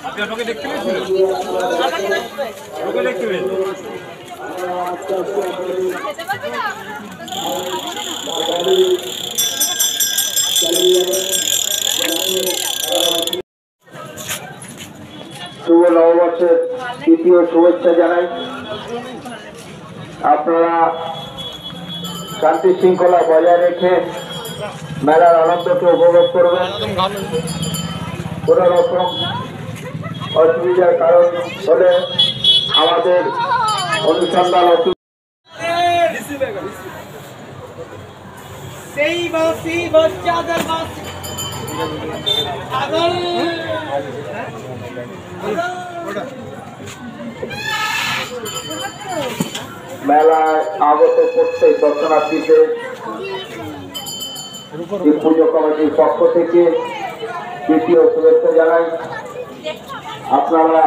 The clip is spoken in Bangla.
আপনাকে দেখতে পেয়েছিল? দেখতে পেয়েছিল। শুভ নববর্ষের তৃতীয় শুভেচ্ছা জানাই। আপনারা শান্তি শৃঙ্খলা বজায় রেখে মেলার আনন্দকে উপভোগ করবেন। কোন রকম অসুবিধার কারণ হলে আমাদের অনুসন্ধান মেলায় আগত প্রত্যেক দর্শনার্থীদের পুজো কমিটির পক্ষ থেকে দ্বিতীয় শুভেচ্ছা জানাই। আপনারা